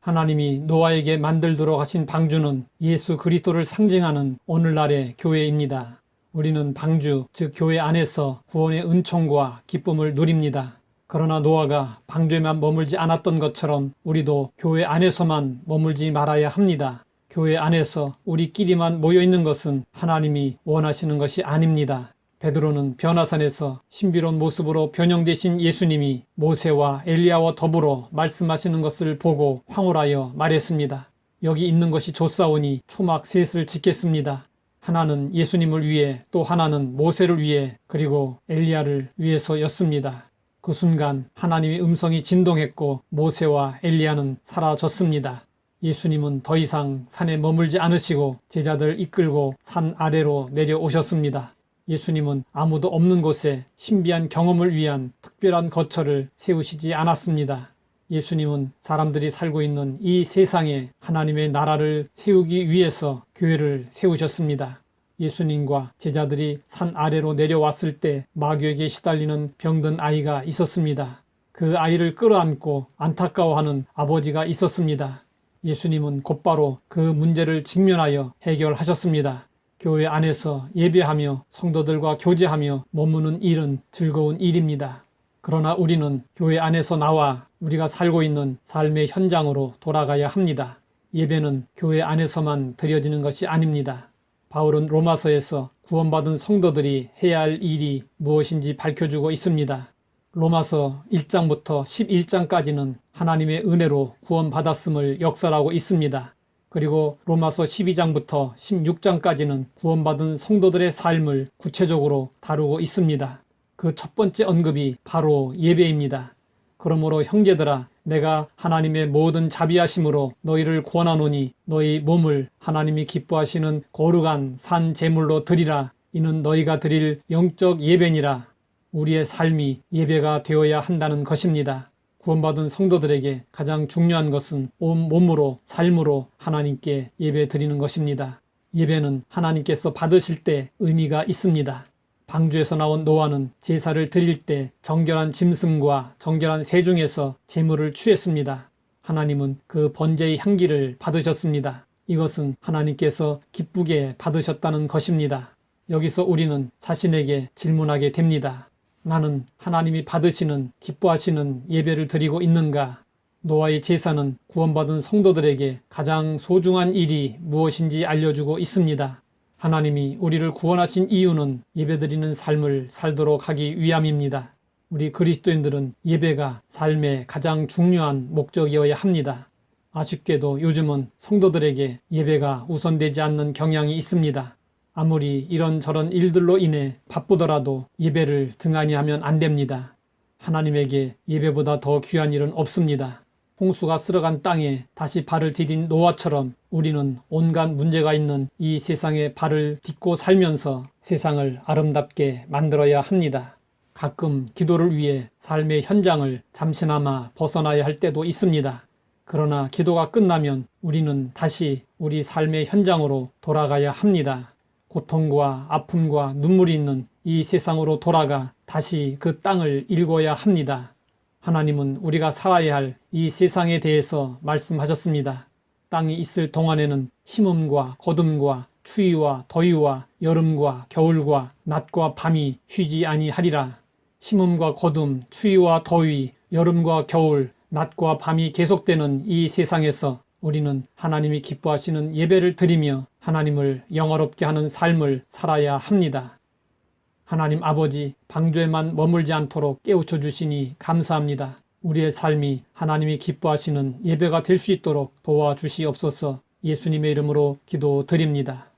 하나님이 노아에게 만들도록 하신 방주는 예수 그리스도를 상징하는 오늘날의 교회입니다. 우리는 방주, 즉 교회 안에서 구원의 은총과 기쁨을 누립니다. 그러나 노아가 방주에만 머물지 않았던 것처럼 우리도 교회 안에서만 머물지 말아야 합니다. 교회 안에서 우리끼리만 모여있는 것은 하나님이 원하시는 것이 아닙니다. 베드로는 변화산에서 신비로운 모습으로 변형되신 예수님이 모세와 엘리야와 더불어 말씀하시는 것을 보고 황홀하여 말했습니다. 여기 있는 것이 좋사오니 초막 셋을 짓겠습니다. 하나는 예수님을 위해, 또 하나는 모세를 위해, 그리고 엘리야를 위해서였습니다. 그 순간 하나님의 음성이 진동했고 모세와 엘리야는 사라졌습니다. 예수님은 더 이상 산에 머물지 않으시고 제자들 이끌고 산 아래로 내려오셨습니다. 예수님은 아무도 없는 곳에 신비한 경험을 위한 특별한 거처를 세우시지 않았습니다. 예수님은 사람들이 살고 있는 이 세상에 하나님의 나라를 세우기 위해서 교회를 세우셨습니다. 예수님과 제자들이 산 아래로 내려왔을 때 마귀에게 시달리는 병든 아이가 있었습니다. 그 아이를 끌어안고 안타까워하는 아버지가 있었습니다. 예수님은 곧바로 그 문제를 직면하여 해결하셨습니다. 교회 안에서 예배하며 성도들과 교제하며 머무는 일은 즐거운 일입니다. 그러나 우리는 교회 안에서 나와 우리가 살고 있는 삶의 현장으로 돌아가야 합니다. 예배는 교회 안에서만 드려지는 것이 아닙니다. 바울은 로마서에서 구원받은 성도들이 해야 할 일이 무엇인지 밝혀주고 있습니다. 로마서 1장부터 11장까지는 하나님의 은혜로 구원받았음을 역설하고 있습니다. 그리고 로마서 12장부터 16장까지는 구원받은 성도들의 삶을 구체적으로 다루고 있습니다. 그 첫 번째 언급이 바로 예배입니다. 그러므로 형제들아, 내가 하나님의 모든 자비하심으로 너희를 권하노니 너희 몸을 하나님이 기뻐하시는 거룩한 산 제물로 드리라. 이는 너희가 드릴 영적 예배니라. 우리의 삶이 예배가 되어야 한다는 것입니다. 구원받은 성도들에게 가장 중요한 것은 온 몸으로 삶으로 하나님께 예배 드리는 것입니다. 예배는 하나님께서 받으실 때 의미가 있습니다. 방주에서 나온 노아는 제사를 드릴 때 정결한 짐승과 정결한 새 중에서 제물을 취했습니다. 하나님은 그 번제의 향기를 받으셨습니다. 이것은 하나님께서 기쁘게 받으셨다는 것입니다. 여기서 우리는 자신에게 질문하게 됩니다. 나는 하나님이 받으시는, 기뻐하시는 예배를 드리고 있는가? 노아의 제사는 구원받은 성도들에게 가장 소중한 일이 무엇인지 알려주고 있습니다. 하나님이 우리를 구원하신 이유는 예배드리는 삶을 살도록 하기 위함입니다. 우리 그리스도인들은 예배가 삶의 가장 중요한 목적이어야 합니다. 아쉽게도 요즘은 성도들에게 예배가 우선되지 않는 경향이 있습니다. 아무리 이런저런 일들로 인해 바쁘더라도 예배를 등한히 하면 안 됩니다. 하나님에게 예배보다 더 귀한 일은 없습니다. 홍수가 쓸어간 땅에 다시 발을 디딘 노아처럼 우리는 온갖 문제가 있는 이 세상에 발을 딛고 살면서 세상을 아름답게 만들어야 합니다. 가끔 기도를 위해 삶의 현장을 잠시나마 벗어나야 할 때도 있습니다. 그러나 기도가 끝나면 우리는 다시 우리 삶의 현장으로 돌아가야 합니다. 고통과 아픔과 눈물이 있는 이 세상으로 돌아가 다시 그 땅을 일궈야 합니다. 하나님은 우리가 살아야 할 이 세상에 대해서 말씀하셨습니다. 땅이 있을 동안에는 심음과 거둠과 추위와 더위와 여름과 겨울과 낮과 밤이 쉬지 아니하리라. 심음과 거둠, 추위와 더위, 여름과 겨울, 낮과 밤이 계속되는 이 세상에서 우리는 하나님이 기뻐하시는 예배를 드리며 하나님을 영화롭게 하는 삶을 살아야 합니다. 하나님 아버지, 방주에만 머물지 않도록 깨우쳐 주시니 감사합니다. 우리의 삶이 하나님이 기뻐하시는 예배가 될 수 있도록 도와주시옵소서. 예수님의 이름으로 기도드립니다.